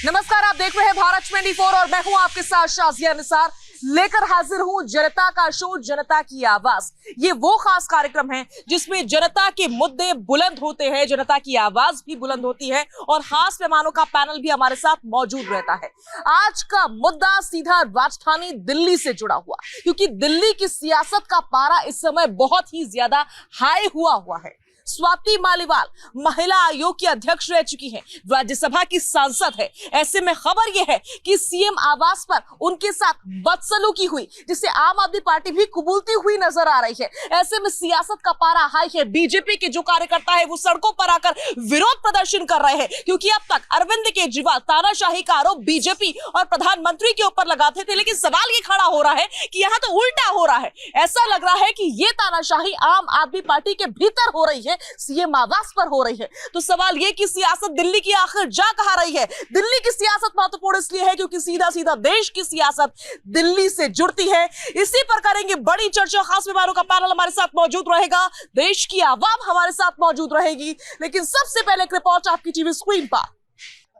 नमस्कार, आप देख रहे हैं भारत 24 और मैं हूं आपके साथ शाजिया निसार। लेकर हाजिर हूं जनता का शो, जनता की आवाज। ये वो खास कार्यक्रम है जिसमें जनता के मुद्दे बुलंद होते हैं, जनता की आवाज भी बुलंद होती है और खास मेहमानों का पैनल भी हमारे साथ मौजूद रहता है। आज का मुद्दा सीधा राजधानी दिल्ली से जुड़ा हुआ, क्योंकि दिल्ली की सियासत का पारा इस समय बहुत ही ज्यादा हाई हुआ है। स्वाति मालीवाल महिला आयोग की अध्यक्ष रह चुकी हैं, राज्यसभा की सांसद है। ऐसे में खबर यह है कि सीएम आवास पर उनके साथ बदसलूकी हुई, जिसे आम आदमी पार्टी भी कबूलती हुई नजर आ रही है। ऐसे में सियासत का पारा हाई है। बीजेपी के जो कार्यकर्ता है वो सड़कों पर आकर विरोध प्रदर्शन कर रहे हैं, क्योंकि अब तक अरविंद केजरीवाल तानाशाही का आरोप बीजेपी और प्रधानमंत्री के ऊपर लगाते थे। लेकिन सवाल ये खड़ा हो रहा है कि यहाँ तो उल्टा हो रहा है। ऐसा लग रहा है कि ये तानाशाही आम आदमी पार्टी के भीतर हो रही है, सीएम आवास पर हो रही है। तो सवाल ये कि सियासत दिल्ली की आखिर जा कहां रही है। दिल्ली की सियासत महत्वपूर्ण इसलिए है क्योंकि सीधा सीधा देश की सियासत दिल्ली से जुड़ती है। इसी पर करेंगे बड़ी चर्चा। खास मेहमानों का पैनल हमारे साथ मौजूद रहेगा, देश की आवाम हमारे साथ मौजूद रहेगी। लेकिन सबसे पहले एक रिपोर्ट आपकी टीवी स्क्रीन पर।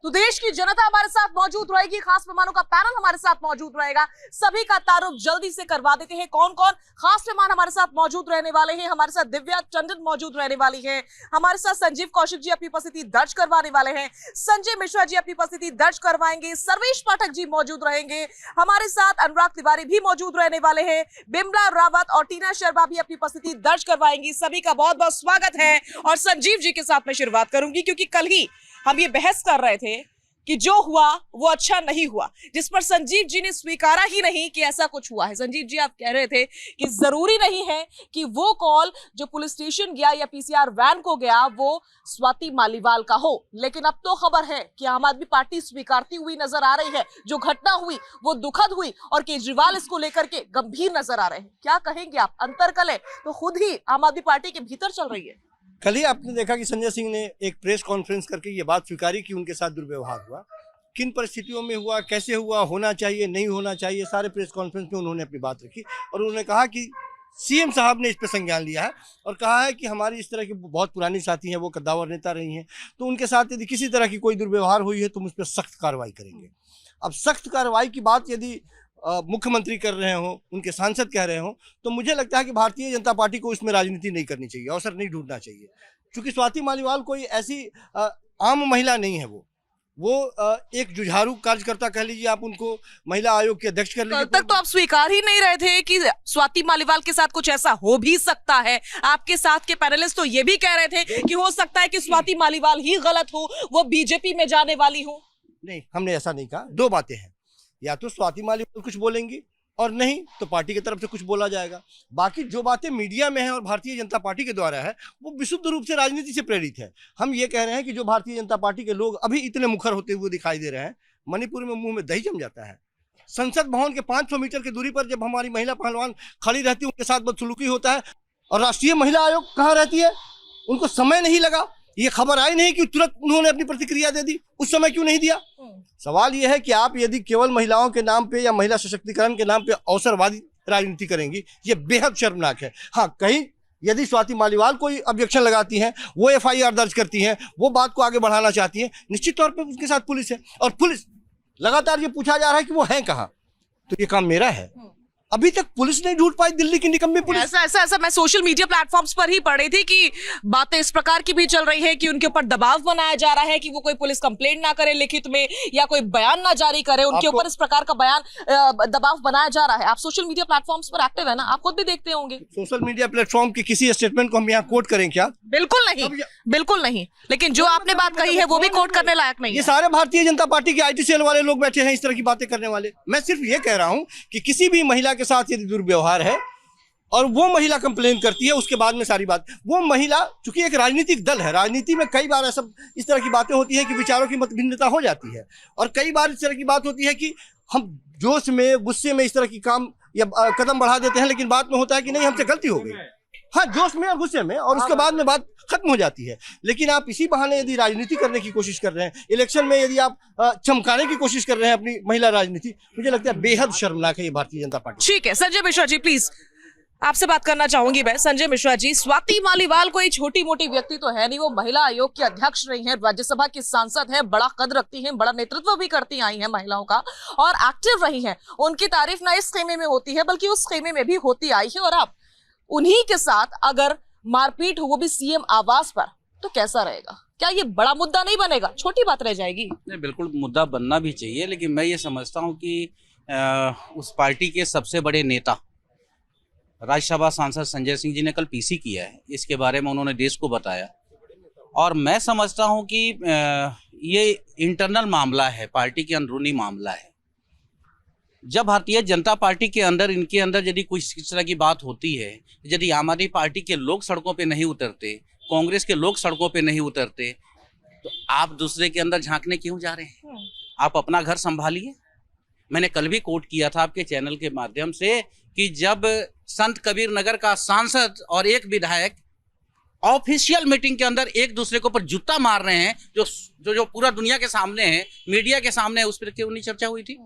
तो देश की जनता हमारे साथ मौजूद रहेगी, खास मेहमानों का पैनल हमारे साथ मौजूद रहेगा। सभी का तारुफ जल्दी से करवा देते हैं। कौन कौन खास मेहमान हमारे साथ मौजूद रहने वाले हैं। हमारे साथ दिव्या टंडन मौजूद रहने वाली है, हमारे साथ संजीव कौशिक जी अपनी उपस्थिति दर्ज करवाने वाले हैं, संजय मिश्रा जी अपनी उपस्थिति दर्ज करवाएंगे, सर्वेश पाठक जी मौजूद रहेंगे, हमारे साथ अनुराग तिवारी भी मौजूद रहने वाले हैं, बिमला रावत और टीना शर्मा भी अपनी उपस्थिति दर्ज करवाएंगी। सभी का बहुत बहुत स्वागत है। और संजीव जी के साथ मैं शुरुआत करूंगी, क्योंकि कल ही हम ये बहस कर रहे थे कि जो हुआ वो अच्छा नहीं हुआ, जिस पर संजीव जी ने स्वीकारा ही नहीं कि ऐसा कुछ हुआ है। संजीव जी, आप कह रहे थे कि जरूरी नहीं है कि वो कॉल जो पुलिस स्टेशन गया या पीसीआर वैन को गया वो स्वाति मालीवाल का हो, लेकिन अब तो खबर है कि आम आदमी पार्टी स्वीकारती हुई नजर आ रही है। जो घटना हुई वो दुखद हुई और केजरीवाल इसको लेकर के गंभीर नजर आ रहे हैं। क्या कहेंगे आप? अंतरकलह तो खुद ही आम आदमी पार्टी के भीतर चल रही है। कल ही आपने देखा कि संजय सिंह ने एक प्रेस कॉन्फ्रेंस करके ये बात स्वीकारी कि उनके साथ दुर्व्यवहार हुआ। किन परिस्थितियों में हुआ, कैसे हुआ, होना चाहिए, नहीं होना चाहिए, सारे प्रेस कॉन्फ्रेंस में उन्होंने अपनी बात रखी। और उन्होंने कहा कि सीएम साहब ने इस पर संज्ञान लिया है और कहा है कि हमारी इस तरह की बहुत पुरानी साथी हैं, वो कद्दावर नेता रही हैं, तो उनके साथ यदि किसी तरह की कोई दुर्व्यवहार हुई है तो हम उस पर सख्त कार्रवाई करेंगे। अब सख्त कार्रवाई की बात यदि मुख्यमंत्री कर रहे हो, उनके सांसद कह रहे हो, तो मुझे लगता है कि भारतीय जनता पार्टी को इसमें राजनीति नहीं करनी चाहिए, अवसर नहीं ढूंढना चाहिए। क्योंकि स्वाति मालीवाल कोई ऐसी आम महिला नहीं है। वो एक जुझारू कार्यकर्ता कह लीजिए आप, उनको महिला आयोग के अध्यक्ष कर लीजिए। कल तक तो आप स्वीकार ही नहीं रहे थे कि स्वाति मालीवाल के साथ कुछ ऐसा हो भी सकता है। आपके साथ के पैनलिस्ट तो ये भी कह रहे थे कि हो सकता है कि स्वाति मालीवाल ही गलत हो, वो बीजेपी में जाने वाली हो। नहीं, हमने ऐसा नहीं कहा। दो बातें हैं, या तो स्वाति मालीवाल कुछ बोलेंगी और नहीं तो पार्टी की तरफ से कुछ बोला जाएगा। बाकी जो बातें मीडिया में है और भारतीय जनता पार्टी के द्वारा है वो विशुद्ध रूप से राजनीति से प्रेरित है। हम ये कह रहे हैं कि जो भारतीय जनता पार्टी के लोग अभी इतने मुखर होते हुए दिखाई दे रहे हैं, मणिपुर में मुंह में दही जम जाता है। संसद भवन के 500 मीटर की दूरी पर जब हमारी महिला पहलवान खड़ी रहती है, उनके साथ बदसलूकी होता है। और राष्ट्रीय महिला आयोग कहाँ रहती है? उनको समय नहीं लगा, ये खबर आई नहीं कि तुरंत उन्होंने अपनी प्रतिक्रिया दे दी। उस समय क्यों नहीं दिया? सवाल यह है कि आप यदि केवल महिलाओं के नाम पे या महिला सशक्तिकरण के नाम पे अवसरवादी राजनीति करेंगी, ये बेहद शर्मनाक है। हाँ, कहीं यदि स्वाति मालीवाल कोई ऑब्जेक्शन लगाती हैं, वो एफआईआर दर्ज करती हैं, वो बात को आगे बढ़ाना चाहती हैं, निश्चित तौर पे उसके साथ पुलिस है। और पुलिस लगातार ये पूछा जा रहा है कि वो है कहाँ, तो ये काम मेरा है। अभी तक पुलिस नहीं ढूंढ पाई, दिल्ली की निकम्मी पुलिस। ऐसा मैं सोशल मीडिया प्लेटफॉर्म्स पर ही पढ़ी थी कि बातें इस प्रकार की भी चल रही है कि उनके ऊपर दबाव बनाया जा रहा है कि वो कोई पुलिस कंप्लेंट ना करे लिखित में या कोई बयान ना जारी करे, उनके ऊपर इस प्रकार का बयान दबाव बनाया जा रहा है। आप सोशल मीडिया प्लेटफॉर्म्स पर एक्टिव है ना, आप खुद भी देखते होंगे। सोशल मीडिया प्लेटफॉर्म के किसी स्टेटमेंट को हम यहाँ कोट करें क्या? बिल्कुल नहीं, बिल्कुल नहीं। लेकिन जो आपने बात कही है वो भी कोट करने लायक नहीं है। ये सारे भारतीय जनता पार्टी के आईटी सेल वाले लोग बैठे हैं इस तरह की बातें करने वाले। मैं सिर्फ ये कह रहा हूँ कि किसी भी महिला के साथ यदि दुर्व्यवहार है और वो महिला कंप्लेन करती है, उसके बाद में सारी बात, वो महिला चूंकि एक राजनीतिक दल है, राजनीति में कई बार ऐसा इस तरह की बातें होती है कि विचारों की मतभिन्नता हो जाती है। और कई बार इस तरह की बात होती है कि हम जोश में, गुस्से में इस तरह की काम या कदम बढ़ा देते हैं, लेकिन बाद में होता है कि नहीं, हमसे गलती हो गई। हाँ, जोश में और गुस्से में, और उसके बाद में बात खत्म हो जाती है। लेकिन आप इसी बहाने यदि राजनीति करने की कोशिश कर रहे हैं, इलेक्शन में यदि आप चमकाने की कोशिश कर रहे हैं अपनी महिला राजनीति, मुझे लगता है बेहद शर्मनाक है ये भारतीय जनता पार्टी। ठीक है, संजय मिश्रा जी प्लीज। आपसे बात करना चाहूंगी मैं संजय मिश्रा जी। स्वाति मालीवाल कोई छोटी मोटी व्यक्ति तो है नहीं, वो महिला आयोग की अध्यक्ष रही हैं, राज्यसभा की सांसद हैं, बड़ा कद रखती हैं, बड़ा नेतृत्व भी करती आई हैं महिलाओं का और एक्टिव रही हैं। उनकी तारीफ ना इस खेमे में होती है बल्कि उस खेमे में भी होती आई है। और अब उन्हीं के साथ अगर मारपीट हो, वो भी सीएम आवास पर, तो कैसा रहेगा? क्या ये बड़ा मुद्दा नहीं बनेगा? छोटी बात रह जाएगी? नहीं, बिल्कुल मुद्दा बनना भी चाहिए, लेकिन मैं ये समझता हूँ कि उस पार्टी के सबसे बड़े नेता राज्यसभा सांसद संजय सिंह जी ने कल पीसी किया है, इसके बारे में उन्होंने देश को बताया। और मैं समझता हूं कि ये इंटरनल मामला है, पार्टी के अंदरूनी मामला है। जब भारतीय जनता पार्टी के अंदर, इनके अंदर यदि कुछ इस तरह की बात होती है, यदि आम आदमी पार्टी के लोग सड़कों पे नहीं उतरते, कांग्रेस के लोग सड़कों पे नहीं उतरते, तो आप दूसरे के अंदर झांकने क्यों जा रहे हैं? आप अपना घर संभालिए। मैंने कल भी कोट किया था आपके चैनल के माध्यम से कि जब संत कबीर नगर का सांसद और एक विधायक ऑफिशियल मीटिंग के अंदर एक दूसरे के ऊपर जूता मार रहे हैं, जो पूरा दुनिया के सामने है, मीडिया के सामने है, उस पर क्यों नहीं चर्चा हुई थी?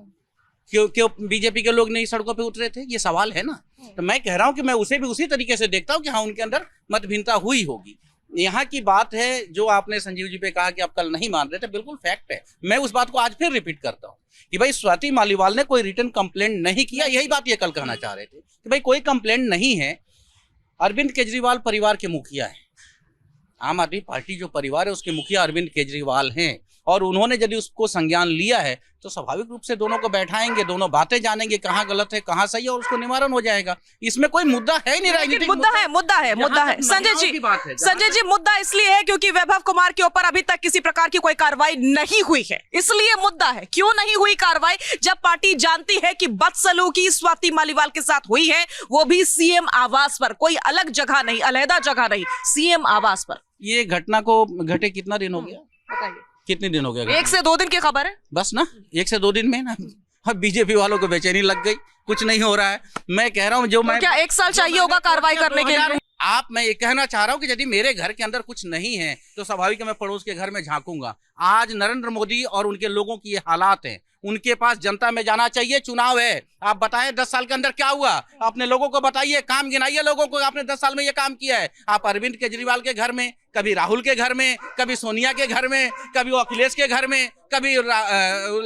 क्यों बीजेपी के लोग नहीं सड़कों पे उतरे थे? ये सवाल है ना। तो मैं कह रहा हूं कि मैं उसे भी उसी तरीके से देखता हूं कि हाँ, उनके अंदर मतभिन्नता हुई होगी। यहाँ की बात है जो आपने संजीव जी पे कहा कि आप कल नहीं मान रहे थे, बिल्कुल फैक्ट है। मैं उस बात को आज फिर रिपीट करता हूँ कि भाई स्वाति मालीवाल ने कोई रिटर्न कंप्लेंट नहीं किया। यही बात ये कल कहना चाह रहे थे कि भाई कोई कंप्लेंट नहीं है। अरविंद केजरीवाल परिवार के मुखिया है, आम आदमी पार्टी जो परिवार है उसके मुखिया अरविंद केजरीवाल हैं, और उन्होंने यदि उसको संज्ञान लिया है तो स्वाभाविक रूप से दोनों को बैठाएंगे, दोनों बातें जानेंगे कहाँ गलत है कहाँ सही है, और उसको निवारण हो जाएगा। इसमें कोई मुद्दा है ही नहीं, राजनीतिक मुद्दा है संजय जी, मुद्दा इसलिए है क्योंकि वैभव कुमार के ऊपर अभी तक किसी प्रकार की कोई कार्रवाई नहीं हुई है, इसलिए मुद्दा है। क्यों नहीं हुई कार्रवाई? जब पार्टी जानती है कि बदसलूकी स्वाति मालीवाल के साथ हुई है, वो भी सीएम आवास पर, कोई अलग जगह नहीं, अलहदा जगह नहीं, सीएम आवास पर। ये घटना को घटे कितना दिन हो गया? बताइए। कितने दिन हो गया? 1 से 2 दिन की खबर है बस ना, 1 से 2 दिन में ना अब बीजेपी वालों को बेचैनी लग गई, कुछ नहीं हो रहा है। मैं कह रहा हूँ जो मैं क्या 1 साल चाहिए होगा कार्रवाई करने के लिए? मैं ये कहना चाह रहा हूँ कि यदि मेरे घर के अंदर कुछ नहीं है तो स्वाभाविक है मैं पड़ोस के घर में झांकूंगा। आज नरेंद्र मोदी और उनके लोगों की ये हालात हैं, उनके पास जनता में जाना चाहिए। चुनाव है, आप बताएं 10 साल के अंदर क्या हुआ, अपने लोगों को बताइए, काम गिनाइए लोगों को, आपने 10 साल में ये काम किया है। आप अरविंद केजरीवाल के घर में, कभी राहुल के घर में, कभी सोनिया के घर में, कभी अखिलेश के घर में, कभी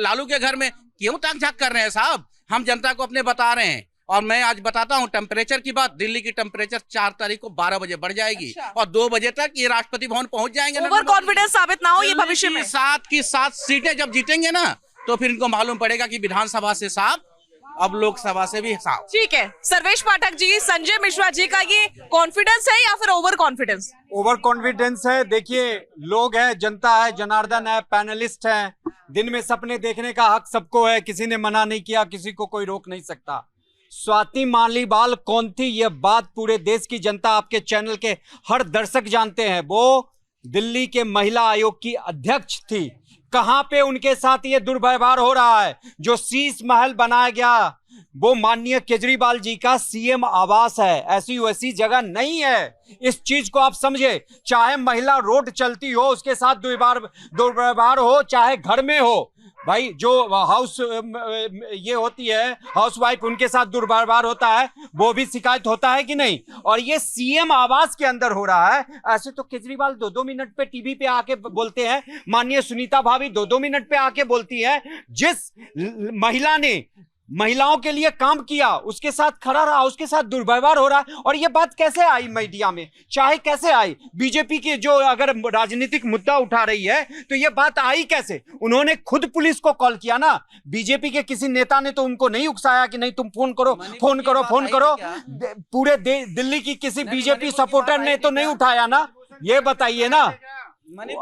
लालू के घर में क्यों ताक झाक कर रहे हैं साहब? हम जनता को अपने बता रहे हैं। और मैं आज बताता हूं टेम्परेचर की बात, दिल्ली की टेम्परेचर 4 तारीख को 12 बजे बढ़ जाएगी। अच्छा। और 2 बजे तक ये राष्ट्रपति भवन पहुंच जाएंगे। ओवर कॉन्फिडेंस साबित ना हो ये भविष्य में। 7 की 7 सीटें जब जीतेंगे ना, तो फिर इनको मालूम पड़ेगा कि विधानसभा से साफ, अब लोकसभा से भी साफ। ठीक है, सर्वेश पाठक जी, संजय मिश्रा जी का ये कॉन्फिडेंस है या फिर ओवर कॉन्फिडेंस? ओवर कॉन्फिडेंस है। देखिए, लोग हैं, जनता है, जनार्दन है, पैनलिस्ट हैं, दिन में सपने देखने का हक सबको है, किसी ने मना नहीं किया, किसी को कोई रोक नहीं सकता। स्वाति मालीवाल कौन थी, यह बात पूरे देश की जनता, आपके चैनल के हर दर्शक जानते हैं। वो दिल्ली के महिला आयोग की अध्यक्ष थी। कहां पे उनके साथ ये दुर्व्यवहार हो रहा है? जो शीश महल बनाया गया वो माननीय केजरीवाल जी का सीएम आवास है, ऐसी वैसी जगह नहीं है। इस चीज को आप समझे। चाहे महिला रोड चलती हो उसके साथ दुर्व्यवहार हो, चाहे घर में हो, भाई जो हाउस ये होती है हाउस वाइफ, उनके साथ दुर्व्यवहार होता है, वो भी शिकायत होता है कि नहीं? और ये सीएम आवास के अंदर हो रहा है। ऐसे तो केजरीवाल 2-2 मिनट पे टीवी पे आके बोलते हैं, माननीय सुनीता भाभी 2-2 मिनट पे आके बोलती है। जिस महिला ने महिलाओं के लिए काम किया उसके साथ खड़ा रहा, उसके साथ दुर्व्यवहार हो रहा है। और ये बात कैसे आई मीडिया में? चाहे कैसे आई? बीजेपी की जो अगर राजनीतिक मुद्दा उठा रही है तो ये बात आई कैसे? उन्होंने खुद पुलिस को कॉल किया ना, बीजेपी के किसी नेता ने तो उनको नहीं उकसाया कि नहीं तुम फोन करो, फोन करो, फोन करो। पूरे दिल्ली की किसी बीजेपी सपोर्टर ने तो नहीं उठाया ना? ये बताइए ना,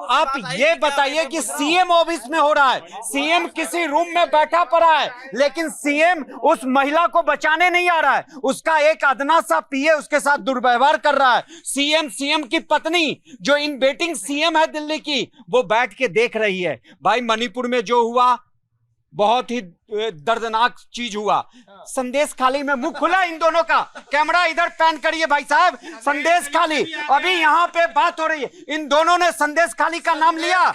आप ये बताइए कि सीएम ऑफिस में हो रहा है, सीएम किसी रूम में बैठा पड़ा है, लेकिन सीएम उस महिला को बचाने नहीं आ रहा है। उसका एक अदना सा पीए उसके साथ दुर्व्यवहार कर रहा है। सीएम की पत्नी जो इन बेटिंग सीएम है दिल्ली की, वो बैठ के देख रही है। भाई मणिपुर में जो हुआ बहुत ही दर्दनाक चीज हुआ। संदेश खाली में मुंह खुला इन दोनों का। कैमरा इधर पैन करिए भाई साहब। संदेश खाली, अभी यहाँ पे बात हो रही है, इन दोनों ने संदेश खाली का नाम लिया।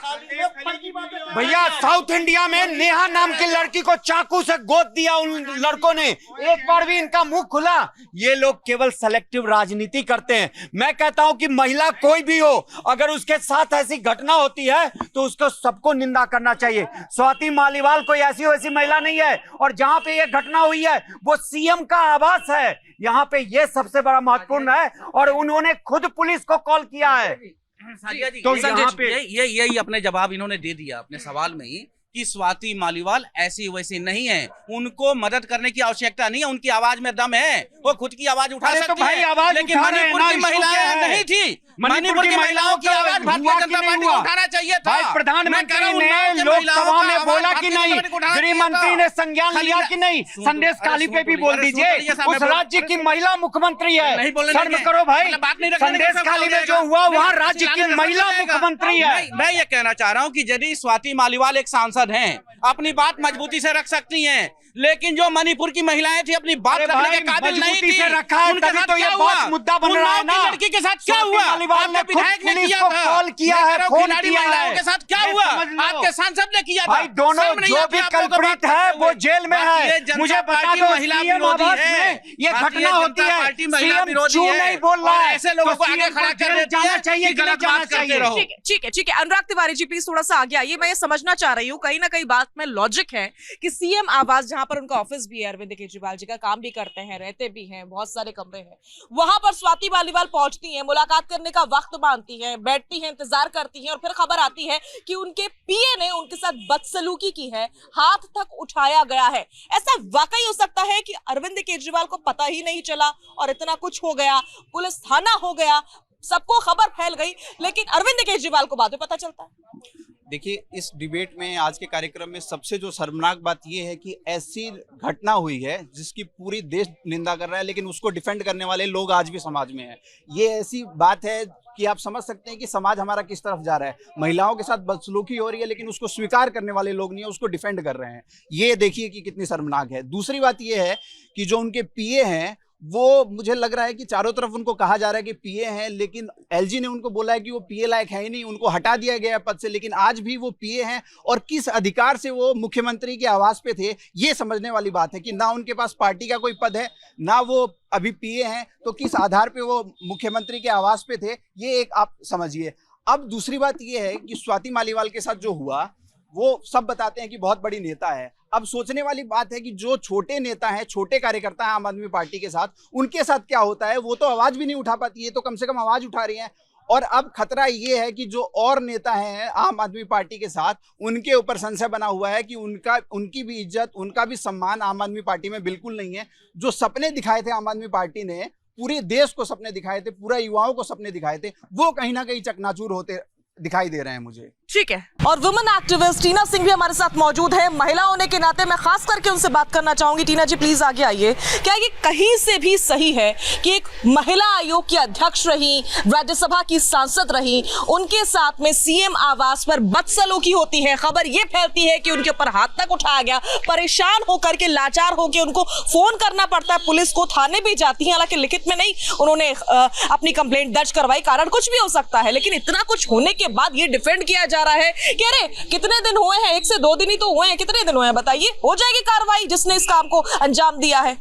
भैया साउथ इंडिया में नेहा नाम की लड़की को चाकू से गोद दिया उन लड़कों ने, एक बार भी इनका मुंह खुला। ये लोग केवल सेलेक्टिव राजनीति करते हैं। मैं कहता हूं कि महिला कोई भी हो, अगर उसके साथ ऐसी घटना होती है तो उसको सबको निंदा करना चाहिए। स्वाति मालीवाल कोई ऐसी वैसी महिला नहीं है, और जहां पे ये घटना हुई है वो सीएम का आवास है। यहाँ पे ये सबसे बड़ा महत्वपूर्ण है, और उन्होंने खुद पुलिस को कॉल किया है। तो यहाँ पे यही अपने जवाब इन्होंने दे दिया अपने सवाल में ही कि स्वाति मालीवाल ऐसी वैसी नहीं है, उनको मदद करने की आवश्यकता नहीं है, उनकी आवाज में दम है, वो खुद की आवाज उठा सकती है। लेकिन मणिपुर की महिलाएं नहीं थी, मणिपुर की महिलाओं की आवाज भारतीय जनता पार्टी को उठाना चाहिए था। प्रधानमंत्री ने लोकसभा में बोला कि नहीं, गृह मंत्री ने संज्ञान लिया कि नहीं, संदेश खाली पे भी बोल दीजिए। उस राज्य की महिला मुख्यमंत्री है, शर्म करो भाई। संदेश खाली में जो हुआ वहाँ राज्य की महिला मुख्यमंत्री है। मैं ये कहना चाह रहा हूँ कि यदि स्वाति मालीवाल एक सांसद हैं, अपनी बात मजबूती से रख सकती हैं, लेकिन जो मणिपुर की महिलाएं थी अपनी बात रखने के काबिल नहीं थी। उनके साथ क्या हुआ? मुद्दा बन रहा है ना, लड़की के साथ क्या हुआ? आपके विधायक ने किया था, कॉल किया है, फोन किया महिलाओं है। के साथ क्या हुआ? आपके सांसद ने किया था। भाई दोनों जो भी कल्प्रिट है वो जेल में है। मुझे बता दो, महिला विरोधी है, ये घटना होती है, सीएम क्यों नहीं बोल रहा है? ऐसे लोगों को आगे खड़ा कर जाना चाहिए, गलत जाना चाहिए। ठीक है अनुराग तिवारी जी प्लीज थोड़ा सा आगे आइए। मैं ये समझना चाह रही हूँ कहीं ना कहीं बात में लॉजिक है कि सीएम आवास जहां पर उनका ऑफिस भी है, अरविंद केजरीवाल जी का काम भी करते हैं, रहते भी हैं, बहुत सारे कमरे हैं, वहां पर स्वाति मालीवाल पहुंचती हैं, मुलाकात करने का वक्त मांगती हैं, बैठती हैं, इंतजार करती हैं, और फिर खबर आती है कि उनके पीए ने उनके साथ बदसलूकी की है, हाथ तक उठाया गया है। ऐसा वाकई हो सकता है कि अरविंद केजरीवाल को पता ही नहीं चला और इतना कुछ हो गया, पुलिस थाना हो गया, सबको खबर फैल गई, लेकिन अरविंद केजरीवाल को बाद में पता चलता है? देखिए, इस डिबेट में आज के कार्यक्रम में सबसे जो शर्मनाक बात यह है कि ऐसी घटना हुई है जिसकी पूरी देश निंदा कर रहा है, लेकिन उसको डिफेंड करने वाले लोग आज भी समाज में हैं। ये ऐसी बात है कि आप समझ सकते हैं कि समाज हमारा किस तरफ जा रहा है। महिलाओं के साथ बदसलूकी हो रही है, लेकिन उसको स्वीकार करने वाले लोग नहीं है, उसको डिफेंड कर रहे हैं। ये देखिए कि कितनी शर्मनाक है। दूसरी बात ये है कि जो उनके पीए हैं, वो मुझे लग रहा है कि चारों तरफ उनको कहा जा रहा है कि पीए हैं, लेकिन एलजी ने उनको बोला है कि वो पीए लायक है ही नहीं, उनको हटा दिया गया पद से, लेकिन आज भी वो पीए हैं। और किस अधिकार से वो मुख्यमंत्री के आवास पे थे, ये समझने वाली बात है कि ना उनके पास पार्टी का कोई पद है, ना वो अभी पीए हैं, तो किस आधार पे वो मुख्यमंत्री के आवास पे थे, ये एक आप समझिए। अब दूसरी बात ये है कि स्वाति मालीवाल के साथ जो हुआ, वो सब बताते हैं कि बहुत बड़ी नेता है। अब सोचने वाली बात है कि जो छोटे नेता हैं, छोटे कार्यकर्ता हैं आम आदमी पार्टी के साथ, उनके साथ क्या होता है? वो तो आवाज भी नहीं उठा पाती है, तो कम से कम आवाज उठा रही हैं। और अब खतरा ये है कि जो और नेता हैं आम आदमी पार्टी के साथ, उनके ऊपर संशय बना हुआ है कि उनकी भी इज्जत, उनका भी सम्मान आम आदमी पार्टी में बिल्कुल नहीं है। जो सपने दिखाए थे आम आदमी पार्टी ने, पूरे देश को सपने दिखाए थे, पूरा युवाओं को सपने दिखाए थे, वो कहीं ना कहीं चकनाचूर होते दिखाई दे रहे हैं मुझे। ठीक है, और वुमेन एक्टिविस्ट टीना सिंह भी हमारे साथ मौजूद है। महिला होने के नाते मैं खास करके उनसे बात करना चाहूंगी। टीना जी प्लीज आगे आइए। क्या ये कहीं से भी सही है कि एक महिला आयोग की अध्यक्ष रही, राज्यसभा की सांसद रही, उनके साथ में सीएम आवास पर बदसलूकी होती है, खबर ये फैलती है कि उनके ऊपर हाथ तक उठाया गया, परेशान होकर के, लाचार होकर उनको फोन करना पड़ता है, पुलिस को थाने भी जाती है, हालांकि लिखित में नहीं उन्होंने अपनी कंप्लेंट दर्ज करवाई, कारण कुछ भी हो सकता है, लेकिन इतना कुछ होने के बाद ये डिफेंड किया जा रहा है कि अरे कितने दिन हुए हैं, 1 से 2 दिन ही तो हुए हैं, कितने दिन हुए हैं बताइए, हो जाएगी कार्रवाई जिसने इस काम को अंजाम दिया है।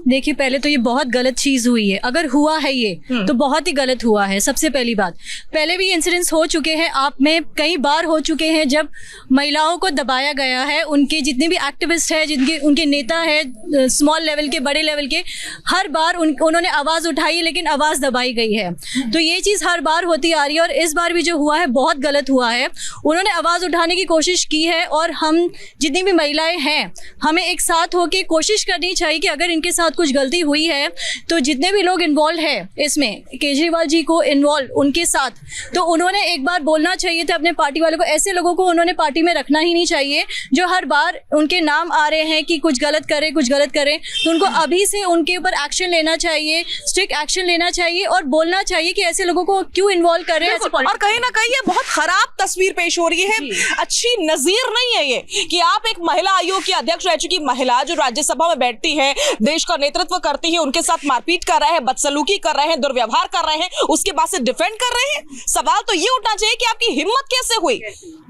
देखिए, पहले तो ये बहुत गलत चीज हुई है। अगर हुआ है ये तो बहुत ही गलत हुआ है। सबसे पहली बात, पहले भी इंसिडेंट्स हो चुके हैं, आप में कई बार हो चुके हैं जब महिलाओं को दबाया गया है। उनके जितने भी एक्टिविस्ट हैं, जिनके उनके नेता है, स्मॉल लेवल के, बड़े लेवल के, हर बार उन्होंने आवाज़ उठाई है, लेकिन आवाज़ दबाई गई है। तो ये चीज़ हर बार होती आ रही है, और इस बार भी जो हुआ है बहुत गलत हुआ है। उन्होंने आवाज़ उठाने की कोशिश की है, और हम जितनी भी महिलाएं हैं, हमें एक साथ होकर कोशिश करनी चाहिए कि अगर इनके साथ कुछ गलती हुई है तो जितने भी लोग इन्वॉल्व है इसमें, केजरीवाल जी को इन्वॉल्व उनके साथ, तो उन्होंने एक बार बोलना चाहिए था अपने पार्टी वालों को। ऐसे लोगों को उन्होंने पार्टी में रखना ही नहीं चाहिए जो हर बार उनके नाम आ रहे हैं कि कुछ गलत करें कुछ गलत करें। तो उनको अभी से उनके ऊपर एक्शन लेना चाहिए, स्ट्रिक्ट एक्शन लेना चाहिए और बोलना चाहिए कि ऐसे लोगों को क्यों इन्वॉल्व कर रहे हैं। और कहीं ना कहीं ये बहुत खराब तस्वीर पेश हो रही है, अच्छी नजीर नहीं है ये कि आप एक महिला आयोग की अध्यक्ष रह चुकी महिला जो राज्यसभा में बैठती है, देश का नेतृत्व करती है, उनके साथ मारपीट कर रहे हैं, बदसलूकी कर रहे हैं, दुर्व्यवहार कर रहे हैं, उसके बाद से डिफेंड कर रहे हैं। सवाल तो ये उठना चाहिए कि आपकी हिम्मत कैसे हुई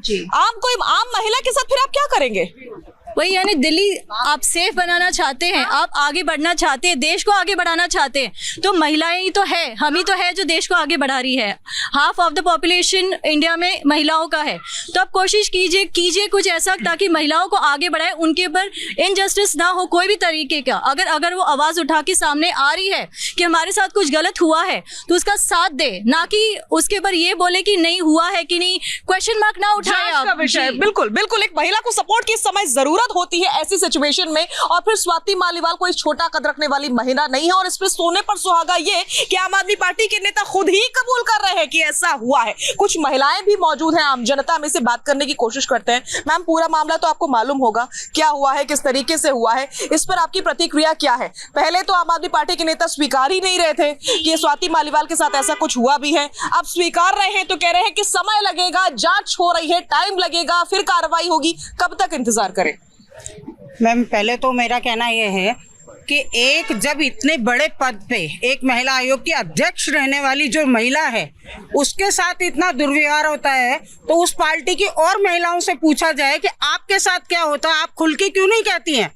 जी, आम महिला के साथ फिर आप क्या करेंगे? वही यानी दिल्ली आप सेफ बनाना चाहते हैं, आप आगे बढ़ना चाहते हैं, देश को आगे बढ़ाना चाहते हैं, तो महिलाएं ही तो है, हम ही तो है जो देश को आगे बढ़ा रही है। Half of the population India में महिलाओं का है, तो आप कोशिश कीजिए कुछ ऐसा ताकि महिलाओं को आगे बढ़ाए, उनके ऊपर इनजस्टिस ना हो कोई भी तरीके का। अगर वो आवाज उठा के सामने आ रही है कि हमारे साथ कुछ गलत हुआ है तो उसका साथ दे, ना कि उसके ऊपर ये बोले कि नहीं हुआ है कि नहीं, क्वेश्चन मार्क ना उठाए आप। बिल्कुल बिल्कुल, एक महिला को सपोर्ट की इस समय जरूरत होती है ऐसी सिचुएशन में। और फिर स्वाति मालीवाल कोई छोटा कद रखने वाली महिला नहीं है, और इस पे सोने पर सुहागा ये कि आम आदमी पार्टी के नेता खुद ही कबूल कर रहे हैं कि ऐसा हुआ है। कुछ महिलाएं भी मौजूद हैं, आम जनता में से बात करने की कोशिश करते हैं। मैम, पूरा मामला तो आपको मालूम होगा क्या हुआ है, किस तरीके से हुआ है, इस पर आपकी प्रतिक्रिया क्या है? पहले तो आम आदमी पार्टी के नेता स्वीकार ही नहीं रहे थे कि स्वाति मालीवाल के साथ ऐसा कुछ हुआ भी है, अब स्वीकार रहे हैं तो कह रहे हैं कि समय लगेगा, जांच हो रही है, टाइम लगेगा, फिर कार्रवाई होगी। कब तक इंतजार करें? मैम, पहले तो मेरा कहना यह है कि एक जब इतने बड़े पद पे एक महिला आयोग की अध्यक्ष रहने वाली जो महिला है उसके साथ इतना दुर्व्यवहार होता है तो उस पार्टी की और महिलाओं से पूछा जाए कि आपके साथ क्या होता है, आप खुल के क्यों नहीं कहती हैं?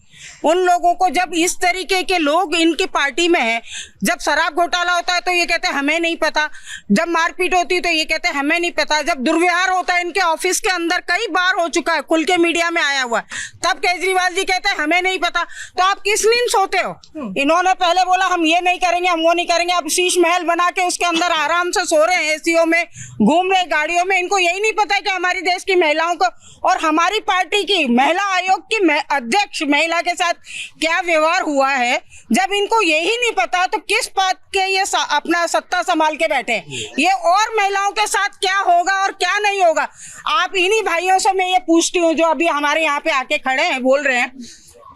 उन लोगों को जब इस तरीके के लोग इनकी पार्टी में हैं, जब शराब घोटाला होता है तो ये कहते हैं हमें नहीं पता, जब मारपीट होती है तो ये कहते हैं हमें नहीं पता, जब दुर्व्यवहार होता है इनके ऑफिस के अंदर कई बार हो चुका है, खुल के मीडिया में आया हुआ है, तब केजरीवाल जी कहते हैं हमें नहीं पता। तो आप किस नींद सोते हो? इन्होंने पहले बोला हम ये नहीं करेंगे, हम वो नहीं करेंगे, अब शीश महल बना के उसके अंदर आराम से सो रहे हैं, एसीओ में घूम रहे गाड़ियों में। इनको यही नहीं पता है कि हमारी देश की महिलाओं को और हमारी पार्टी की महिला आयोग की अध्यक्ष महिला के साथ क्या व्यवहार हुआ है। जब इनको यही नहीं पता तो किस बात के ये अपना सत्ता संभाल के बैठे? ये और महिलाओं के साथ क्या होगा और क्या नहीं होगा, आप इन्हीं भाइयों से मैं ये पूछती हूँ जो अभी हमारे यहाँ पे आके खड़े हैं, बोल रहे हैं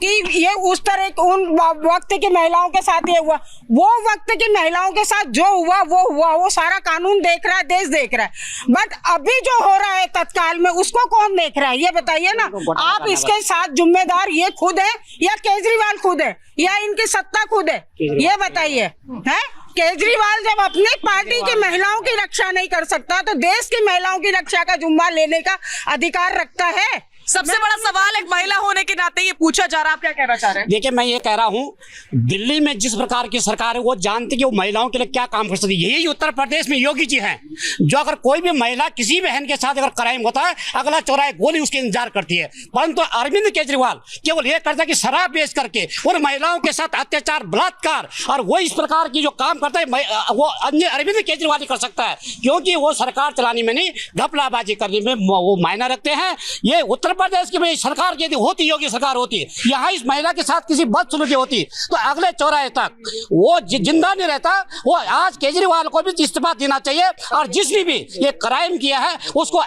कि ये उस तरह उन वक्त की महिलाओं के साथ ये हुआ, वो वक्त की महिलाओं के साथ जो हुआ वो सारा कानून देख रहा है, देश देख रहा है। बट अभी जो हो रहा है तत्काल में उसको कौन देख रहा है, ये बताइए ना आप। इसके साथ जिम्मेदार ये खुद है या केजरीवाल खुद है या इनकी सत्ता खुद है, ये बताइए। है केजरीवाल जब अपने पार्टी की महिलाओं की रक्षा नहीं कर सकता तो देश की महिलाओं की रक्षा का जुम्मा लेने का अधिकार रखता है। सबसे बड़ा सवाल एक महिला होने के नाते ये पूछा जा रहा है, आप क्या कहना चाह रहे हैं? देखिए, मैं ये कह रहा हूँ दिल्ली में जिस प्रकार की सरकार है वो जानती है कि वो महिलाओं के लिए क्या काम कर सकती है। यही उत्तर प्रदेश में योगी जी हैं जो अगर कोई भी महिला किसी बहन के साथ अगर क्राइम होता है अगला चौराहे गोली उसके इंतजार करती है, परंतु अरविंद केजरीवाल केवल ये करता है कि शराब बेच करके उन महिलाओं के साथ अत्याचार बलात्कार और वो इस प्रकार की जो काम करता है वो अरविंद केजरीवाल ही कर सकता है, क्योंकि वो सरकार चलाने में नहीं घपलाबाजी करने में वो मायना रखते हैं। ये उत्तर प्रदेश की सरकार यदि होती, योगी सरकार होती, यहाँ इस महिला के साथ किसी बदसलूकी होती तो अगले चौराहे तक वो जिंदा नहीं रहता। वो आज केजरीवाल को भी इस्तीफा देना चाहिए और जिसने भी ये क्राइम किया है उसको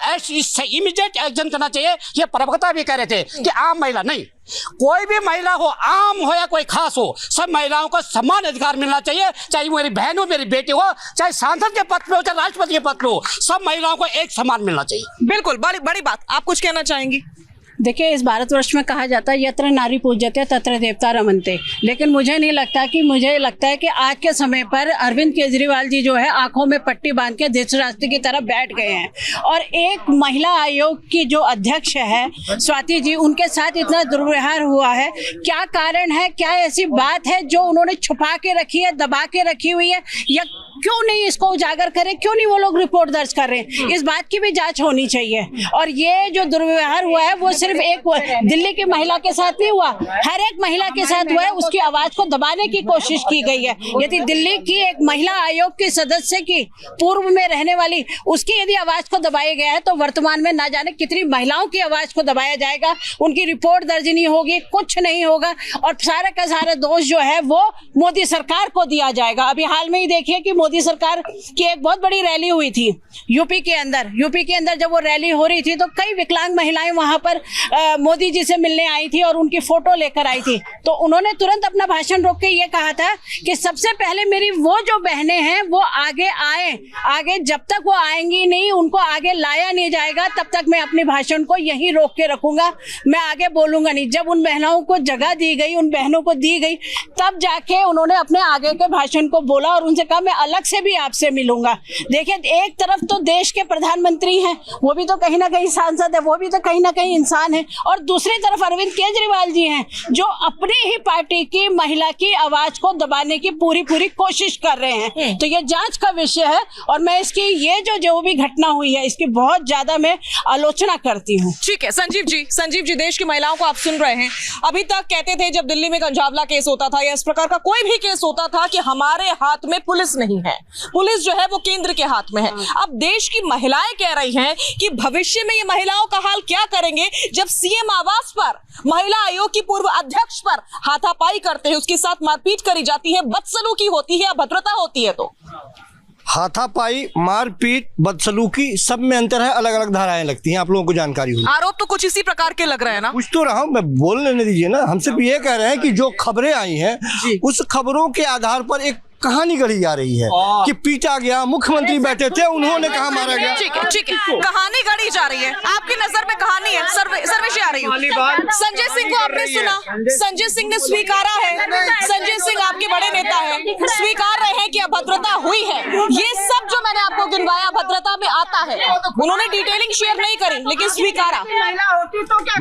इमीडिएट एक्शन करना चाहिए। ये प्रवक्ता भी कह रहे थे कि आम महिला नहीं, कोई भी महिला हो, आम हो या कोई खास हो, सब महिलाओं को समान अधिकार मिलना चाहिए, चाहे वो मेरी बहन हो, मेरी बेटी हो, चाहे सांसद के पद पे हो, चाहे राष्ट्रपति के पद पे हो, सब महिलाओं को एक समान मिलना चाहिए। बिल्कुल, बड़ी बात। आप कुछ कहना चाहेंगी? देखिए, इस भारतवर्ष में कहा जाता है यत्र नारी पूज्यते तत्र देवता रमन्ते, लेकिन मुझे लगता है कि आज के समय पर अरविंद केजरीवाल जी जो है आंखों में पट्टी बांध के धृतराष्ट्र की तरफ बैठ गए हैं और एक महिला आयोग की जो अध्यक्ष है स्वाति जी, उनके साथ इतना दुर्व्यवहार हुआ है। क्या कारण है, क्या ऐसी बात है जो उन्होंने छुपा के रखी है, दबा के रखी हुई है, या क्यों नहीं इसको उजागर करें, क्यों नहीं वो लोग रिपोर्ट दर्ज कर रहे हैं? इस बात की भी जांच होनी चाहिए। और ये जो दुर्व्यवहार हुआ है वो सिर्फ एक दिल्ली की महिला के साथ नहीं हुआ, हर एक महिला के साथ हुआ है। उसकी आवाज को दबाने की कोशिश की गई है। यदि दिल्ली की एक महिला आयोग की सदस्य की पूर्व में रहने वाली उसकी यदि आवाज को दबाया गया है तो वर्तमान में ना जाने कितनी महिलाओं की आवाज को दबाया जाएगा। उनकी रिपोर्ट दर्ज नहीं होगी, कुछ नहीं होगा और सारा का सारा दोष जो है वो मोदी सरकार को दिया जाएगा। अभी हाल में ही देखिए कि मोदी सरकार की एक बहुत बड़ी रैली हुई थी यूपी के अंदर जब वो रैली हो रही थी तो कई विकलांग महिलाएं वहां पर मोदी जी से मिलने आई थी और उनकी फोटो लेकर आई थी। तो उन्होंने तुरंत अपना भाषण रोक के ये कहा था कि सबसे पहले मेरी वो जो बहनें हैं वो आगे आए, आगे जब तक वो आएंगी नहीं, उनको आगे लाया नहीं जाएगा तब तक मैं अपने भाषण को यहीं रोक के रखूंगा, मैं आगे बोलूंगा नहीं। जब उन बहनों को जगह दी गई, उन बहनों को दी गई, तब जाके उन्होंने अपने आगे के भाषण को बोला और उनसे कहा मैं अलग से भी आपसे मिलूंगा। देखिए, एक तरफ तो देश के प्रधानमंत्री हैं, वो भी तो कहीं ना कहीं सांसद है, वो भी तो कहीं ना कहीं इंसान है, और दूसरी तरफ अरविंद केजरीवाल जी हैं जो अपनी ही पार्टी की महिला की आवाज को दबाने की पूरी कोशिश कर रहे हैं। तो ये जांच का विषय है और मैं इसकी ये जो भी घटना हुई है इसकी बहुत ज्यादा मैं आलोचना करती हूँ। ठीक है संजीव जी, देश की महिलाओं को आप सुन रहे हैं। अभी तक कहते थे जब दिल्ली में कंजावला केस होता था या इस प्रकार का कोई भी केस होता था कि हमारे हाथ में पुलिस नहीं है, पुलिस जो है वो केंद्र के हाथ में है। अब देश की महिलाएं कह रही हैं कि भविष्य में ये महिलाओं का हाल क्या करेंगे जब सीएम आवास पर महिला आयोग की पूर्व अध्यक्ष पर हाथापाई करते हैं, उसके साथ मारपीट करी जाती है, बदसलूकी होती है, अभद्रता होती है। तो हाथापाई, मारपीट, बदसलूकी सब में अंतर है, अलग अलग धाराएं लगती हैं। आप लोगों को जानकारी हुई? आरोप तो कुछ इसी प्रकार के लग रहे हैं ना। कुछ तो रहा हूं, मैं बोल लेने दीजिए ना। हम सिर्फ ये कह रहे हैं कि जो खबरें आई हैं उस खबरों के आधार पर एक कहानी गढ़ी जा रही है कि पीटा गया, मुख्यमंत्री बैठे थे, उन्होंने कहा मारा गया। ठीक है, कहानी गढ़ी जा रही है, आपकी नजर में कहानी है, सर्वे से आ रही है। संजय सिंह को आपने सुना, संजय सिंह ने स्वीकारा है, संजय सिंह आपके बड़े नेता हैं, स्वीकार रहे हैं कि अभद्रता हुई है। ये सब जो मैंने आपको गिनवाया अभद्रता में आता है, उन्होंने डिटेलिंग शेयर नहीं करी लेकिन स्वीकारा।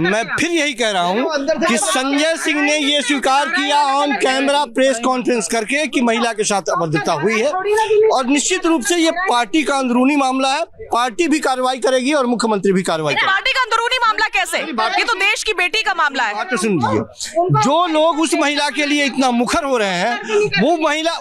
मैं फिर यही कह रहा हूँ कि संजय सिंह ने ये स्वीकार किया ऑन कैमरा प्रेस कॉन्फ्रेंस करके कि महिला के साथ अभद्रता हुई है और निश्चित रूप से ये पार्टी का अंदरूनी मामला है। पार्टी भी कार्रवाई करेगी और मुख्यमंत्री भी कार्रवाई करेगी। पार्टी का अंदरूनी मामला कैसे? ये तो देश की बेटी का मामला है। बात तो सुन लीजिए, जो लोग उस महिला के लिए इतना मुखर हो रहे हैं वो महिला,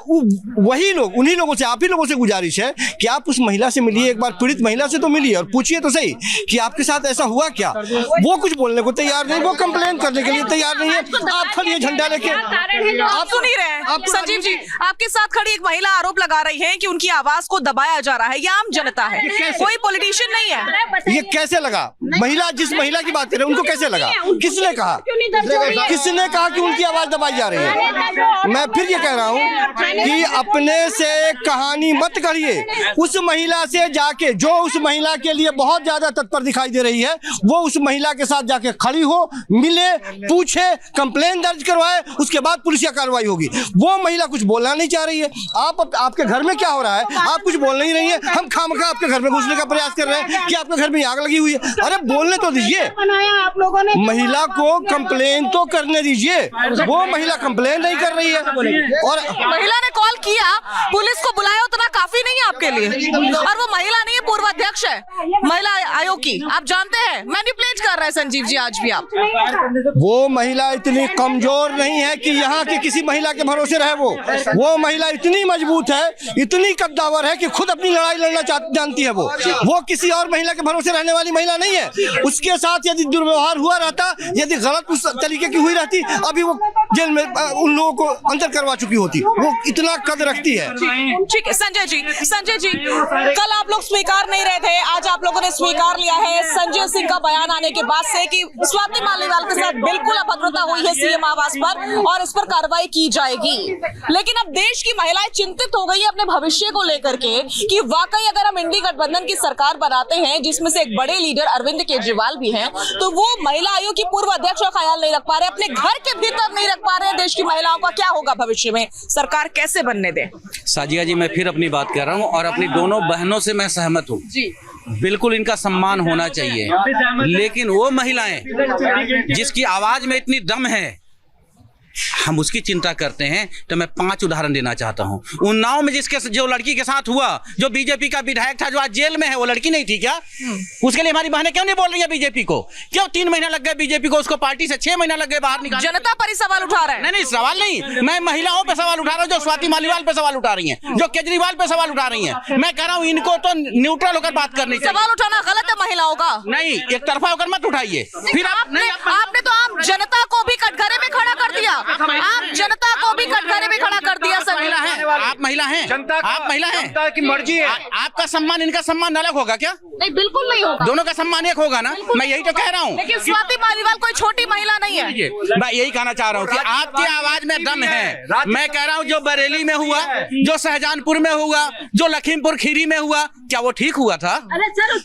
वही लोग, उन्हीं लोगों से, आप ही लोगों से गुजारिश है कि आप उस महिला से मिलिए, एक बार पीड़ित महिला से तो मिलिए और पूछिए तो सही कि आपके साथ ऐसा हुआ क्या। वो कुछ बोलने को तैयार नहीं, वो कंप्लेन करने के लिए तैयार नहीं है। आप खड़िए झंडा लेके, आप सुन ही रहे हैं। संजीव जी, आपके साथ खड़ी एक महिला आरोप लगा रही है कि उनकी आवाज को दबाया जा रहा है। ये आम जनता है, कोई पॉलिटिशियन नहीं है। ये कैसे लगा? महिला, जिस महिला की बात कर रहे हैं उनको कैसे लगा? किसने कहा? किसने कहा कि उनकी आवाज दबाई जा रही है? मैं फिर ये कह रहा हूँ कि अपने से कहानी मत करिए। उस महिला से जाके, जो उस महिला के लिए बहुत ज्यादा तत्पर दिखाई दे रही है, वो उस महिला के साथ जाके खड़ी हो, मिले, पूछे, कंप्लेन दर्ज करवाए, उसके बाद पुलिसिया कार्रवाई होगी। वो महिला कुछ बोलना नहीं चाह रही है। आपके घर में क्या हो रहा है आप कुछ बोल नहीं रही है। हम खामखा आपके घर में घुसने का प्रयास कर रहे हैं कि आपके घर में आग लगी हुई है। अरे बोलने तो दीजिए, महिला को कंप्लेन तो करने दीजिए। वो महिला कंप्लेन नहीं कर रही है और महिला ने कॉल किया, पुलिस को बुलाया, उतना काफी नहीं है आपके लिए। और वो महिला नहीं है, पूर्व अध्यक्ष है महिला आयोग की। आप जानते हैं मैनिपुलेट कर रहे हैं संजीव जी आज भी आप। वो महिला इतनी कमजोर नहीं है कि यहाँ की किसी महिला के भरोसे रहे। वो महिला इतनी मजबूत है, इतनी कद्दावर है कि खुद अपनी लड़ाई लड़ना जानती है। वो किसी और महिला के भरोसे रहने वाली महिला नहीं है। उसके साथ यदि दुर्व्यवहार हुआ रहता, यदि गलत उस तरीके की हुई रहती, अभी वो जेल में उन लोगों को अंदर करवा चुकी होती। वो इतना कद रखती है। ठीक है संजय जी, कल आप लोग स्वीकार नहीं रहे थे, आज आप लोगों ने स्वीकार लिया है संजय सिंह का बयान आने के बाद से कि स्वाति मालीवाल के साथ बिल्कुल अभद्रता हुई है सीएम आवास पर और इस पर कार्रवाई की जाएगी। लेकिन अब देश की महिलाएं चिंतित हो गई है अपने भविष्य को लेकर के कि वाकई अगर हम इंडी गठबंधन की सरकार बनाते हैं जिसमें से एक बड़े लीडर अरविंद केजरीवाल भी हैं, तो वो महिला आयोग की पूर्व अध्यक्ष का ख्याल नहीं रख पा रहे, अपने घर के भीतर नहीं रख पा रहे। देश की महिलाओं का क्या होगा भविष्य में? सरकार कैसे बनने दे? साजिया जी, मैं फिर अपनी बात कर रहा हूँ और अपनी दोनों बहनों से मैं सहमत हूँ। बिल्कुल इनका सम्मान होना चाहिए, लेकिन वो महिलाएं जिसकी आवाज में इतनी दम है, हम उसकी चिंता करते हैं। तो मैं 5 उदाहरण देना चाहता हूं। उन्नाव में जो लड़की के साथ हुआ, जो बीजेपी का विधायक था जो आज जेल में है, वो लड़की नहीं थी क्या? उसके लिए हमारी बहनें क्यों नहीं बोल रही है बीजेपी को? क्यों 3 महीना लग गए बीजेपी को उसको पार्टी से 6 महीना लग गए बाहर निकाल? जनता पर ही सवाल उठा रहे हैं। नहीं, सवाल नहीं, मैं महिलाओं पे सवाल उठा रहा हूं, जो स्वाति मालीवाल पे सवाल उठा रही हैं, जो केजरीवाल पे सवाल उठा रही हैं। मैं कह रहा हूं इनको तो न्यूट्रल होकर बात करनी चाहिए। सवाल उठाना गलत है महिलाओं का? नहीं, एक तरफा होकर मत उठाइए। फिर आपने तो आम जनता को भी कटघरे में खड़ा कर दिया। आम जनता को भी कटघरे में खड़ा कर दिया। महिला है, आप महिला हैं, आप महिला हैं, जनता की मर्जी है। आपका सम्मान इनका सम्मान अलग होगा क्या? नहीं, बिल्कुल नहीं होगा। दोनों का सम्मान एक होगा ना? मैं यही तो कह रहा हूँ। लेकिन स्वाति मालीवाल कोई छोटी महिला नहीं है। मैं यही कहना चाह रहा हूँ कि आपकी आवाज में दम है। मैं कह रहा हूँ जो बरेली में हुआ, जो शाहजहांपुर में हुआ, जो लखीमपुर खीरी में हुआ, क्या वो ठीक हुआ था?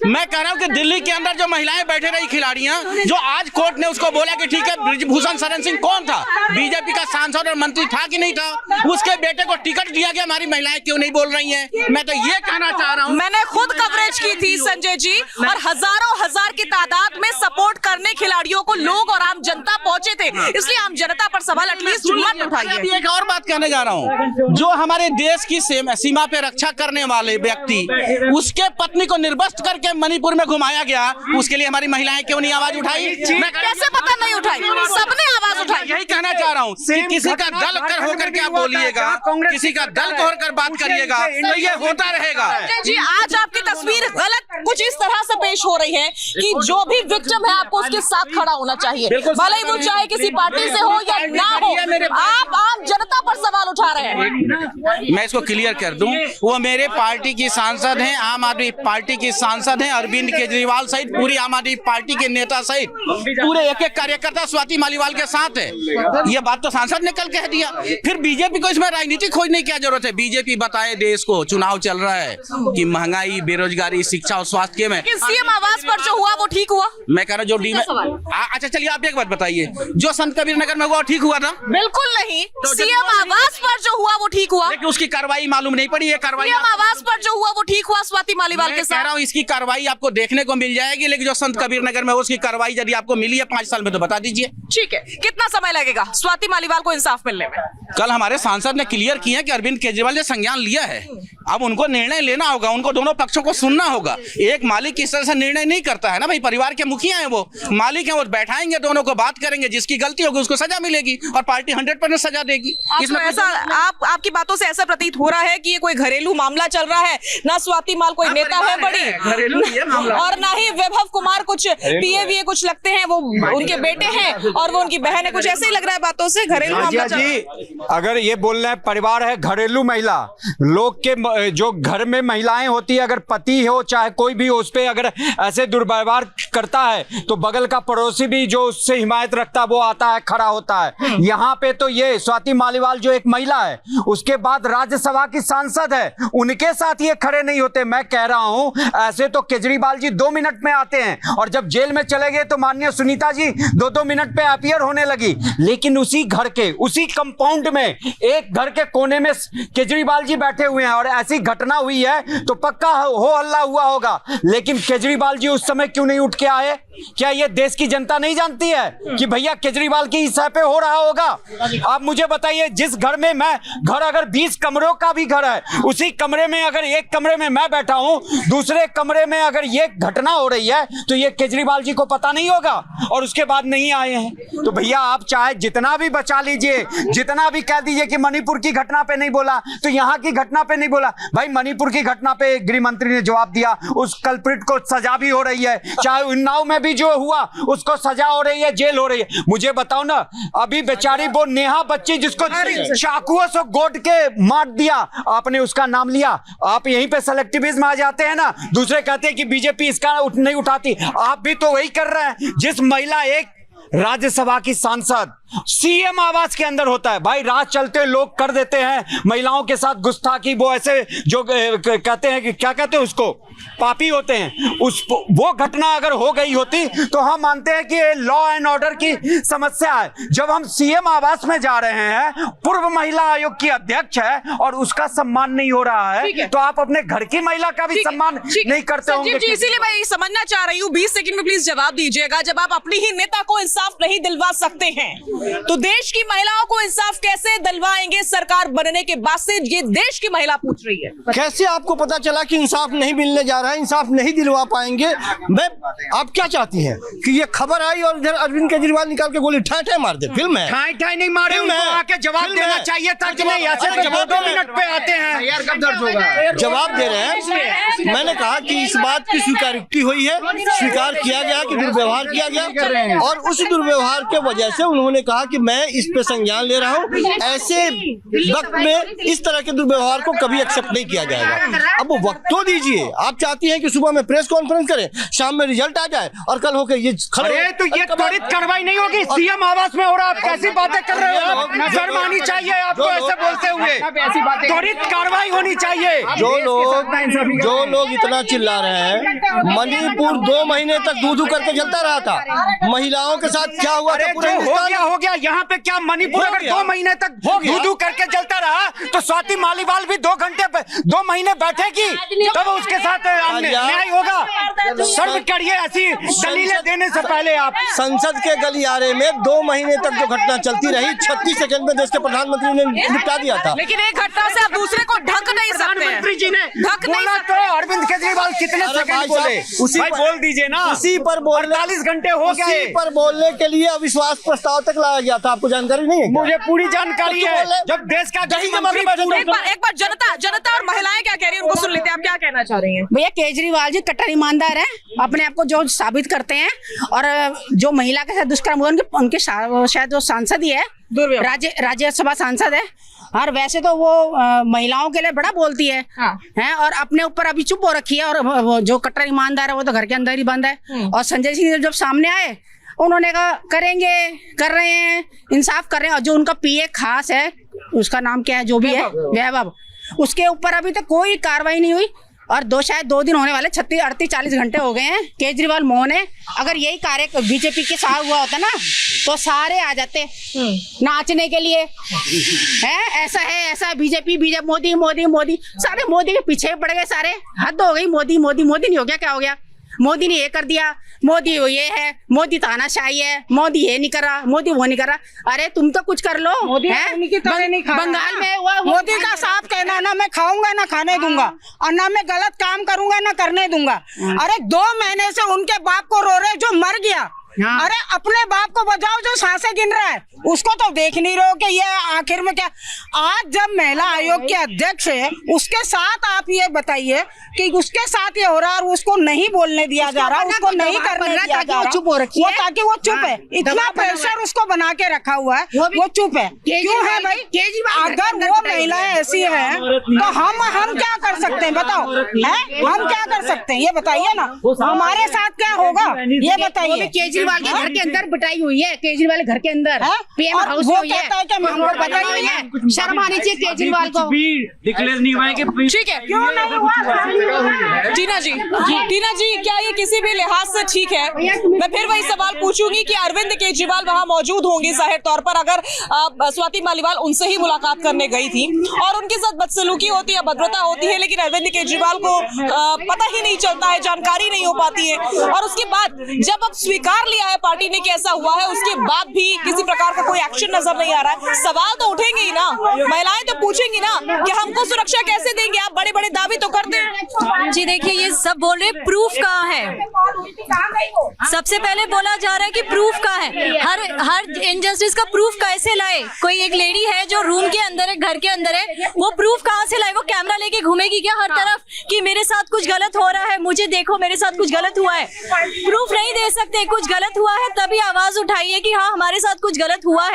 मैं कह रहा हूँ कि दिल्ली के अंदर जो महिलाएं बैठे रही खिलाड़ियां, जो आज कोर्ट ने उसको बोला कि ठीक है, ब्रिजभूषण शरण सिंह कौन था? बीजेपी का सांसद और मंत्री था कि नहीं था? उसके बेटे को टिकट दिया गया, हमारी महिलाएं क्यों नहीं बोल रही हैं? मैं तो ये कहना चाह रहा हूँ। मैंने खुद कवरेज की थी संजय जी, और हजारों हजार की तादाद में सपोर्ट करने खिलाड़ियों को लोग और आम जनता पहुंचे थे। इसलिए आम जनता पर सवाल एटलीस्ट मत उठाइए। एक और बात कहने जा रहा हूँ, जो हमारे देश की सीमा पे रक्षा करने वाले व्यक्ति, उसके पत्नी को निर्वस्त्र करके मणिपुर में घुमाया गया, उसके लिए हमारी महिलाएं क्यों नहीं आवाज उठाई? मैं कैसे पता नहीं उठाई? सबने आवाज उठाई। यही कहना चाह रहा हूँ कि किसी का दल कर होकर के आप बोलिएगा, किसी का दल को होकर बात करिएगा, तो ये होता रहेगा। जी, आज आपकी तस्वीर गलत कुछ इस तरह से पेश हो रही है कि जो भी विक्टिम है आपको उसके साथ खड़ा होना चाहिए, भले ही वो चाहे किसी पार्टी से हो या ना हो। आप आम जनता पर सवाल उठा रहे हैं। मैं इसको क्लियर कर दूं, वो मेरे पार्टी की सांसद हैं, आम आदमी पार्टी की सांसद हैं, अरविंद केजरीवाल सहित पूरी आम आदमी पार्टी के नेता सहित पूरे एक कार्यकर्ता स्वाति मालीवाल के साथ है। ये बात तो सांसद ने कल कह दिया। फिर बीजेपी को इसमें राजनीति खोजने की क्या जरूरत है? बीजेपी बताए देश को, चुनाव चल रहा है कि महंगाई, बेरोजगारी, शिक्षा और स्वास्थ्य में सीएम आवास पर जो हुआ वो ठीक हुआ? मैं कह रहा हूँ अच्छा चलिए आप एक बात बताइए, जो संत कबीर नगर में हुआ ठीक हुआ था? बिल्कुल नहीं। सीएम आवास पर जो हुआ वो ठीक हुआ, लेकिन उसकी कार्रवाई मालूम नहीं पड़ी। ये कार्रवाई सीएम आवास पर जो हुआ वो ठीक हुआ स्वाति मालीवाल के साथ। कह रहा हूँ इसकी कार्रवाई आपको देखने को मिल जाएगी, लेकिन जो संत कबीर नगर में उसकी कार्रवाई यदि आपको मिली है 5 साल में तो बता दीजिए। ठीक है, कितना समय लगेगा स्वाति मालीवाल को इंसाफ मिलने में? कल हमारे सांसद ने क्लियर किया कि अरविंद केजरीवाल ने संज्ञान लिया है, अब उनको निर्णय लेना होगा, उनको दोनों पक्षों को सुनना होगा। एक मालिक इस तरह से निर्णय नहीं करता है ना भाई, परिवार के मुखिया हैं, वो मालिक हैं, वो बैठाएंगे, दोनों को बात करेंगे, जिसकी गलती होगी उसको सजा मिलेगी और पार्टी 100% सजा देगी। इसमें ऐसा आपकी बातों से ऐसा प्रतीत हो रहा है कि ये कोई घरेलू मामला चल रहा है, ना स्वाति माल कोई नेता है बड़ी, और ना ही वैभव कुमार कुछ पीए कुछ लगते हैं, वो उनके बेटे हैं और वो उनकी बहन है, कुछ ऐसे ही लग रहा है बातों से। घरेलू मामला चल रहा है। अगर ये बोल रहे हैं परिवार है, घरेलू महिला, लोग के जो घर में महिलाएं होती है, अगर पति हो चाहे कोई भी हो, उस पे अगर ऐसे दुर्व्यवहार करता है तो बगल का पड़ोसी भी जो उससे हिमायत रखता है वो आता है, खड़ा होता है। यहाँ पे तो ये स्वाति मालीवाल जो एक महिला है, उसके बाद राज्यसभा की सांसद है, उनके साथ ये खड़े नहीं होते। मैं कह रहा हूं ऐसे तो केजरीवाल जी 2 मिनट में आते हैं, और जब जेल में चले गए तो माननीय सुनीता जी 2-2 मिनट पे अपीयर होने लगी। लेकिन उसी घर के, उसी कंपाउंड में, एक घर के कोने में केजरीवाल जी बैठे हुए हैं, और ऐसी घटना हुई है तो पक्का हो हल्ला हुआ होगा। लेकिन केजरीवाल जी उस समय क्यों नहीं उठ के आए? क्या ये देश की जनता नहीं जानती है कि भैया केजरीवाल की सह पे हो रहा होगा? आप मुझे बताइए, जिस घर में मैं, घर अगर 20 कमरों का भी घर है, उसी कमरे में अगर एक कमरे में मैं बैठा हूं, दूसरे कमरे में अगर ये घटना हो रही है, तो ये केजरीवाल जी को पता नहीं होगा और उसके बाद नहीं आए हैं। तो भैया आप चाहे जितना भी बचा लीजिए, जितना भी कह दीजिए कि मणिपुर की घटना पे नहीं बोला तो यहाँ की घटना पे नहीं बोला, भाई मणिपुर की घटना पे गृह मंत्री ने जवाब दिया, उस कल्प्रिट को सजा भी हो रही है, चाहे उन्नाव में भी जो हुआ उसको सजा हो रही है, जेल हो रही है। मुझे बताओ ना, अभी बेचारी वो नेहा बच्ची जिसको चाकुओं से गोद के मार दिया, आपने उसका नाम लिया। आप यहीं पे सेलेक्टिविज्म आ जाते हैं ना, दूसरे कहते हैं कि बीजेपी इसका नहीं उठाती, आप भी तो वही कर रहे हैं। जिस महिला एक राज्यसभा की सांसद सीएम आवास के अंदर होता है, भाई रात चलते लोग कर देते हैं महिलाओं के साथ गुस्ताखी, वो ऐसे जो कहते हैं कि क्या कहते हैं उसको, पापी होते हैं, वो घटना अगर हो गई होती तो हम मानते हैं कि लॉ एंड ऑर्डर की समस्या है। जब हम सीएम आवास में जा रहे हैं, पूर्व महिला आयोग की अध्यक्ष है और उसका सम्मान नहीं हो रहा है, तो आप अपने घर की महिला का भी सम्मान नहीं करते होंगे। इसीलिए मैं समझना चाह रही हूँ, 20 सेकंड में प्लीज जवाब दीजिएगा, जब आप अपनी ही नेता को इंसाफ इंसाफ नहीं दिलवा सकते हैं तो देश की महिलाओं को इंसाफ कैसे दिलवाएंगे सरकार बनने के बाद से, ये देश की महिला पूछ रही है। कैसे आपको पता चला कि इंसाफ नहीं मिलने जा रहा है, इंसाफ नहीं दिलवा पाएंगे? मैं आप क्या चाहती हैं कि ये खबर आई और इधर अरविंद केजरीवाल निकाल के गोली ठाई ठाई मार दे? फिल्म है, ठाई ठाई नहीं मारे, फिल्म उनको है, आके जवाब फिल्म देना है। चाहिए था कि नहीं, ऐसे तो जवाब 2 मिनट पे आते हैं। कब दर्ज होगा? जवाब दे रहे हैं। मैंने कहा कि इस बात की स्वीकारोक्ति हुई है, स्वीकार किया गया कि दुर्व्यवहार किया गया और उस दुर्व्यवहार के वजह से उन्होंने कहा कि मैं इस पे संज्ञान ले रहा हूँ, ऐसे वक्त में इस तरह के दुर्व्यवहार को कभी एक्सेप्ट नहीं किया जाएगा। अब वो वक्त तो दीजिए। आप चाहती हैं कि सुबह में प्रेस कॉन्फ्रेंस करें, शाम में रिजल्ट आ जाए और कल होकर ये अरे तो ये त्वरित कार्रवाई नहीं होगी, सीएम आवास में हो रहा, आप कैसी बातें कर रहे हो? शर्म आनी चाहिए आपको ऐसे बोलते हुए। त्वरित कार्रवाई होनी चाहिए। जो लोग इतना चिल्ला रहे हैं, मणिपुर 2 महीने तक दूध करके जलता रहा था। महिलाओं के साथ क्या हुआ था पूरे हिंदुस्तान? हो गया यहाँ पे क्या मणिपुर अगर 2 महीने तक दूध करके जलता रहा तो स्वाति मालीवाल भी 2 महीने बैठेगी, तब उसके साथ न्याय होगा। शर्म करिए ऐसी दलीलें देने से पहले आप। संसद के गलियारे में 2 महीने तक जो घटना चलती रही, 36 सेकंड में देश के प्रधानमंत्री ने निपटा दिया था। लेकिन एक घटना से आप दूसरे को ढक नहीं सकते हैं। प्रधानमंत्री जी ने ढक नहीं बोला तो अरविंद केजरीवाल कितने अरे सेकंड भाई बोले? साहब, उसी भाई पर- बोल दीजिए ना। उसी पर बोलने 48 घंटे हो उसी गए। पर बोलने के लिए अविश्वास प्रस्ताव तक लाया गया था। आपको जानकारी नहीं है क्या? मुझे पूरी जानकारी तो है। बोले- जब देश का दही गृह जमा के मंत्री बैठे पूरे- एक बार जनता और महिलाएं क्या कह रही है उनको सुन लेते हैं। आप क्या कहना चाह रही हैं? भैया केजरीवाल जी कट्टर ईमानदार है, अपने आप को जो साबित करते हैं, और जो महिला के साथ दुष्कर्म हुआ उनके शायद वो सांसद ही है, राज्यसभा सांसद है। और वैसे तो वो महिलाओं के लिए बड़ा बोलती है, हैं, और अपने ऊपर अभी चुप हो रखी है। और वो जो कट्टर ईमानदार है वो तो घर के अंदर ही बंद है। और संजय सिंह जब सामने आए उन्होंने कहा करेंगे, कर रहे हैं, इंसाफ कर रहे हैं। और जो उनका पीए खास है, उसका नाम क्या है, जो भी है, वैभव, उसके ऊपर अभी तक कोई कार्रवाई नहीं हुई। और शायद 2 दिन होने वाले, 38-40 घंटे हो गए हैं। केजरीवाल मोहन है, अगर यही कार्य बीजेपी के साथ हुआ होता ना तो सारे आ जाते नाचने के लिए। है ऐसा है बीजेपी मोदी मोदी मोदी, सारे मोदी के पीछे पड़ गए सारे। हद हो गई, मोदी मोदी मोदी नहीं हो गया, क्या हो गया? मोदी ने ये कर दिया, मोदी ये है, मोदी तानाशाही है, मोदी ये नहीं कर रहा, मोदी वो नहीं कर रहा। अरे तुम तो कुछ कर लो। बंगाल में मोदी का साफ कहना, ना मैं खाऊंगा ना खाने दूंगा, और ना मैं गलत काम करूंगा ना करने दूंगा। अरे 2 महीने से उनके बाप को रो रहे जो मर गया। अरे अपने बाप को बचाओ जो सांसें गिन रहा है, उसको तो देख नहीं रहे हो कि ये आखिर में क्या। आज जब महिला आयोग के अध्यक्ष है, उसके साथ आप ये बताइए कि उसके साथ ये हो रहा है और उसको नहीं बोलने दिया जा रहा, उसको नहीं करने दिया जा रहा, चुप हो रखी है, ताकि वो चुप है। इतना प्रेशर उसको बना के रखा हुआ है, वो चुप है। क्यों है भाई? अगर वो महिलाएं ऐसी हैं तो हम क्या कर सकते हैं बताओ? हम क्या कर सकते हैं ये बताइए ना, हमारे साथ क्या होगा ये बताइए। केजरीवाल के घर के अंदर पिटाई हुई है, केजरीवाल के घर के अंदर पीएम और हाउस वो में हुई कहता है कि हम हमको बताई हुई है। शर्म आनी चाहिए केजरीवाल को। डिक्लेयर नहीं हुआ है कि ठीक है, क्यों नहीं हुआ? टीना जी क्या ये किसी भी लिहाज से ठीक है? मैं फिर वही सवाल पूछूंगी कि अरविंद केजरीवाल वहां मौजूद होंगे जाहिर तौर पर, अगर स्वाति मालीवाल उनसे ही मुलाकात करने गई थी और उनके साथ बदसलूकी होती है, भद्रता होती है, लेकिन अरविंद केजरीवाल को पता ही नहीं चलता है, जानकारी नहीं हो पाती है। और उसके बाद जब अब स्वीकार लिया है पार्टी ने कि ऐसा हुआ है, उसके बाद भी किसी प्रकार का कोई एक्शन नजर नहीं आ रहा है। सवाल तो उठेंगे ही ना, महिलाएं तो पूछेंगी ना कि हमको सुरक्षा कैसे देंगे? आप बड़े बड़े दावे तो करते हैं। जी देखिए, ये सब बोल रहे, प्रूफ कहाँ है? सबसे पहले बोला जा रहा है कि प्रूफ कहाँ है? हर इनजस्टिस का प्रूफ कैसे लाए? कोई एक लेडी है जो रूम के अंदर है, घर के अंदर है, वो प्रूफ कहाँ से लाए? वो कैमरा लेके घूमेगी क्या हर तरफ कि मेरे साथ कुछ गलत हो रहा है, मुझे देखो मेरे साथ कुछ गलत हुआ है? प्रूफ नहीं दे सकते। कुछ गलत हुआ है तभी आवाज उठाइए कि हाँ हमारे साथ कुछ गलत हुआ है।